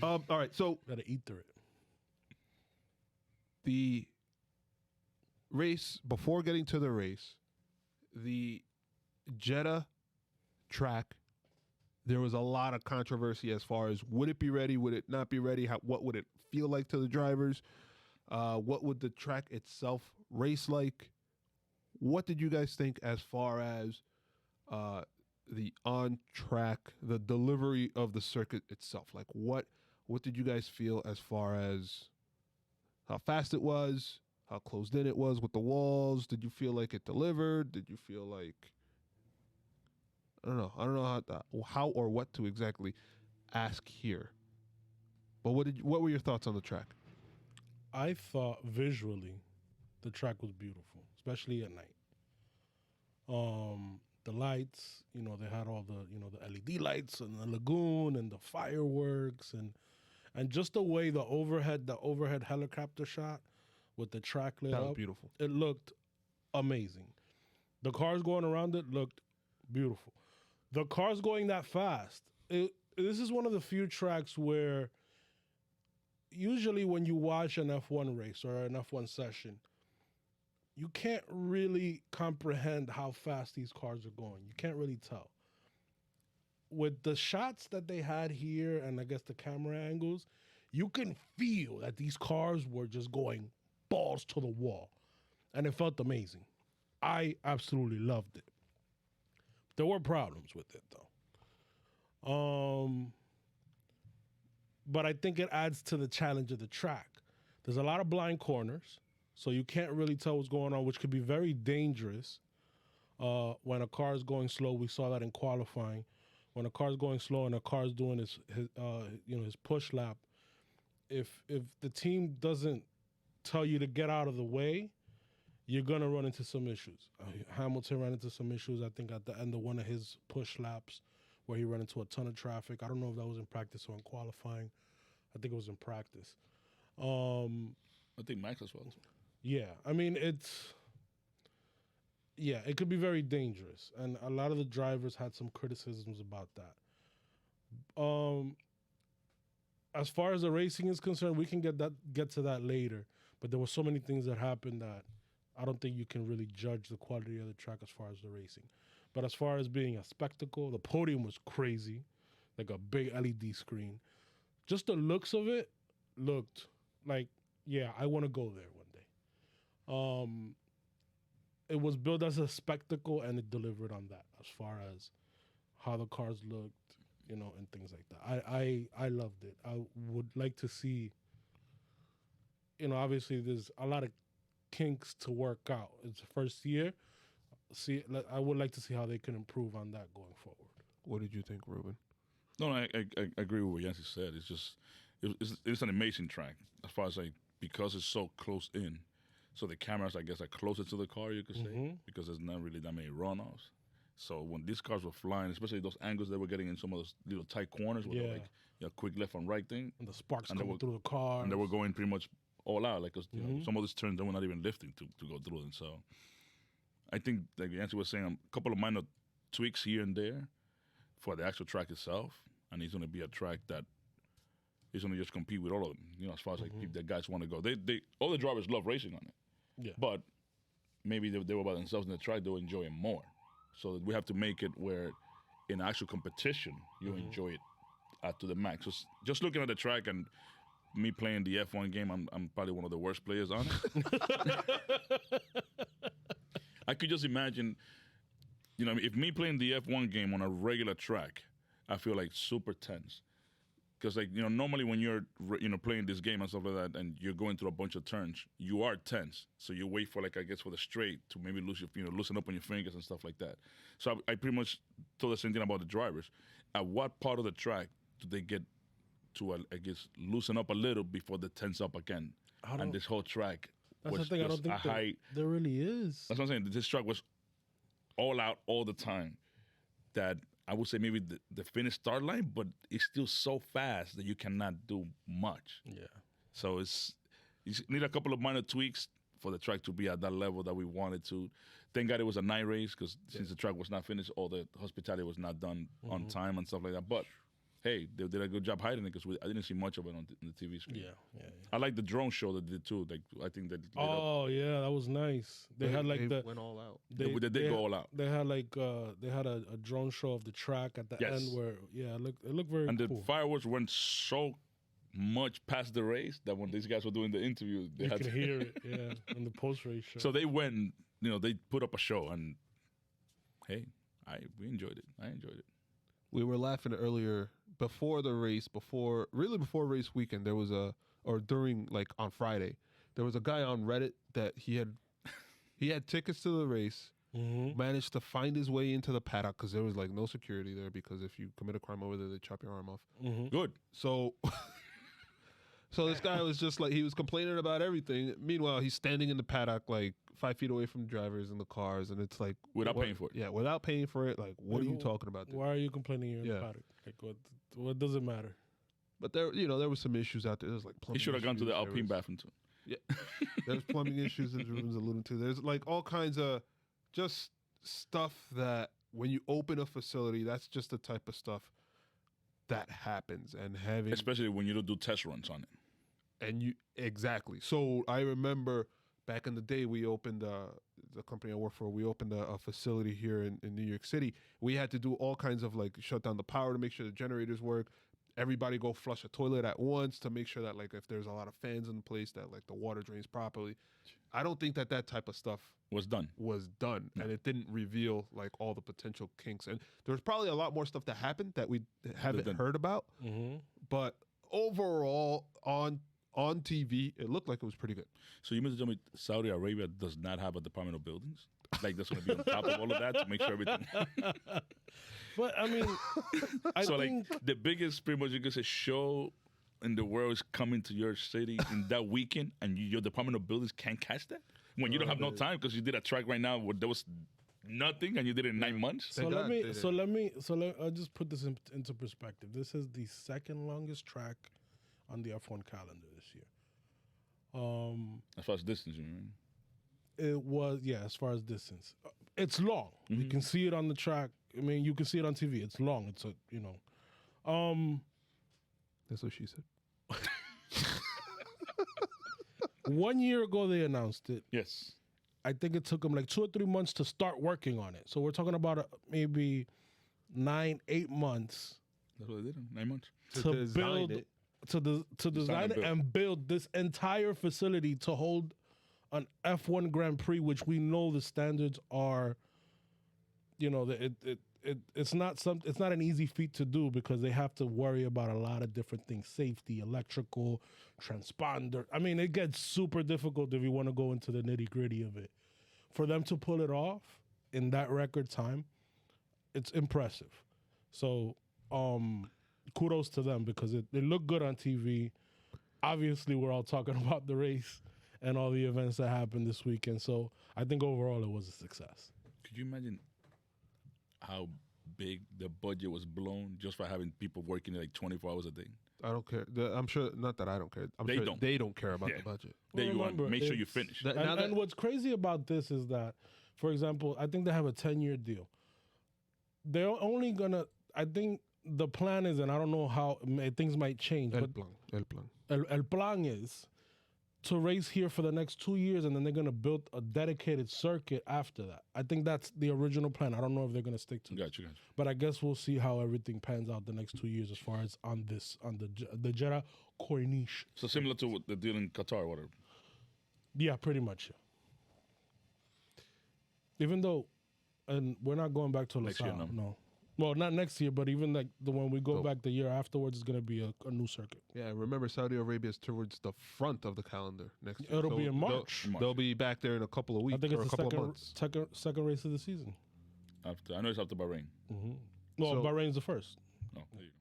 All right, so Gotta eat through it. the race, before getting to the race, the Jeddah track, there was a lot of controversy as far as would it be ready, would it not be ready, what would it feel like to the drivers, what would the track itself race like. What did you guys think as far as the on track, the delivery of the circuit itself? Like what did you guys feel as far as how fast it was, how closed in it was with the walls? Did you feel like it delivered? Did you feel like, I don't know how or what to exactly ask here. But what were your thoughts on the track? I thought visually the track was beautiful, especially at night. The lights, they had all the, the LED lights and the lagoon and the fireworks and just the way the overhead helicopter shot with the track lit That was up. beautiful. It looked amazing. The cars going around it looked beautiful. The cars going that fast. This is one of the few tracks where usually when you watch an F1 race or an F1 session, you can't really comprehend how fast these cars are going. You can't really tell. With the shots that they had here and I guess the camera angles, you can feel that these cars were just going balls to the wall. And it felt amazing. I absolutely loved it. There were problems with it though. But I think it adds to the challenge of the track. There's a lot of blind corners, so you can't really tell what's going on, which could be very dangerous when a car is going slow. We saw that in qualifying. When a car is going slow and a car is doing his push lap, if the team doesn't tell you to get out of the way, you're gonna run into some issues. Hamilton ran into some issues, I think, at the end of one of his push laps, where he ran into a ton of traffic. I don't know if that was in practice or in qualifying. I think it was in practice. I think Max as well. Yeah, I mean, it could be very dangerous. And a lot of the drivers had some criticisms about that. As far as the racing is concerned, we can get to that later. But there were so many things that happened that I don't think you can really judge the quality of the track as far as the racing. But as far as being a spectacle, the podium was crazy, like a big LED screen. Just the looks of it looked like, yeah, I want to go there one day. It was built as a spectacle, and it delivered on that as far as how the cars looked, and things like that. I loved it. I would like to see, obviously there's a lot of kinks to work out. It's the first year. I would like to see how they can improve on that going forward. What did you think, Ruben? No, I agree with what Yancy said. It's just it's an amazing track as far as because it's so close in. So the cameras, I guess, are closer to the car, you could say, because there's not really that many runoffs. So when these cars were flying, especially those angles they were getting in some of those little tight corners with quick left and right thing, and the sparks coming through the car, and they were going pretty much all out. Like some of these turns they were not even lifting to go through them. So I think, like Yancy was saying, a couple of minor tweaks here and there for the actual track itself, and it's going to be a track that is going to just compete with all of them. As far as if the guys want to go, they all the drivers love racing on it. Yeah. But maybe they were by themselves in the track, they'll enjoy it more. So we have to make it where in actual competition, you enjoy it to the max. So just looking at the track and me playing the F1 game, I'm probably one of the worst players on it. I could just imagine, if me playing the F1 game on a regular track, I feel like super tense. Because normally when you're playing this game and stuff like that, and you're going through a bunch of turns, you are tense. So you wait for for the straight to maybe loosen up on your fingers and stuff like that. So I pretty much told the same thing about the drivers. At what part of the track do they get to loosen up a little before they tense up again? And this whole track that's was the thing. I don't think there really is. That's what I'm saying. This track was all out all the time. That I would say maybe the finish start line, but it's still so fast that you cannot do much. Yeah. So you need a couple of minor tweaks for the track to be at that level that we wanted to. Thank God it was a night race, because since the track was not finished, all the hospitality was not done on time and stuff like that. But hey, they did a good job hiding it because I didn't see much of it on the TV screen. Yeah. I like the drone show that they did too. Like I think that. Oh yeah, that was nice. They had like they went all out. They did go all out. They had like they had a drone show of the track at the Yes. end where it looked very And cool. the fireworks went so much past the race that when these guys were doing the interview, they You had can hear it, in the post race show. So they went, they put up a show, and hey, we enjoyed it. I enjoyed it. We were laughing earlier before the race, before race weekend. There was during like on Friday, there was a guy on Reddit that he had tickets to the race, managed to find his way into the paddock because there was like no security there because if you commit a crime over there, they chop your arm off. Good. So. So this guy was just like, he was complaining about everything. Meanwhile, he's standing in the paddock like 5 feet away from the drivers and the cars, and it's like Without paying for it. Yeah, without paying for it. Like, what are you talking about? Dude? Why are you complaining you're in the paddock? Like, what does it matter? But there was some issues out there. There was like plumbing. He should have gone to the Alpine bathroom bathroom too. Yeah, there's plumbing issues that Ruben's alluding to. There's like all kinds of just stuff that when you open a facility, that's just the type of stuff that happens. And having Especially when you don't do test runs on it. And exactly. So I remember back in the day, we opened the company I work for. We opened a facility here in New York City. We had to do all kinds of like shut down the power to make sure the generators work. Everybody go flush a toilet at once to make sure that like if there's a lot of fans in place that like the water drains properly. I don't think that type of stuff Was done. And it didn't reveal like all the potential kinks. And there's probably a lot more stuff that happened that we haven't heard about. But overall on TV, it looked like it was pretty good. So you meant to tell me Saudi Arabia does not have a Department of Buildings? Like that's going to be on top of all of that to make sure everything. But I mean, I think like the biggest, pretty much you can say, show in the world is coming to your city in that weekend, and your Department of Buildings can't catch that when you don't have no time because you did a track right now where there was nothing and you did it in 9 months. So let me I'll just put this into perspective. This is the second longest track on the F1 calendar this year. As far as distance, you mean? It was, as far as distance. It's long. You can see it on the track. I mean, you can see it on TV. It's long. It's That's what she said. 1 year ago they announced it. Yes. I think it took them like 2 or 3 months to start working on it. So we're talking about maybe 9-8 months. That's what they did in 9 months. To build it. To design it and build this entire facility to hold an F1 Grand Prix, which we know the standards are, it's not an easy feat to do because they have to worry about a lot of different things: safety, electrical, transponder. I mean, it gets super difficult if you want to go into the nitty gritty of it. For them to pull it off in that record time, it's impressive. So, kudos to them because it looked good on TV. Obviously, we're all talking about the race and all the events that happened this weekend. So I think overall it was a success. Could you imagine how big the budget was blown just for having people working like 24 hours a day? I don't care. I'm sure, not that I don't care. They don't care about the budget. There you go. Make sure you finish. And what's crazy about this is that, for example, I think they have a 10-year deal. They're only going to, I think the plan is, and I don't know how things might change. El plan is to race here for the next 2 years, and then they're going to build a dedicated circuit after that. I think that's the original plan. I don't know if they're going to stick to it. Gotcha. But I guess we'll see how everything pans out the next 2 years as far as on the Jeddah Corniche. So similar to what the deal in Qatar, whatever. Yeah, pretty much. Even though, and we're not going back to Next year, no. Well, not next year, but even like the when we go back the year afterwards, it's going to be a new circuit. Yeah, remember Saudi Arabia is towards the front of the calendar next year. It'll be in March. They'll be back there in a couple of weeks. I think it's or a couple of months. second race of the season. I know it's after Bahrain. Well, Bahrain's the first. No, there you go.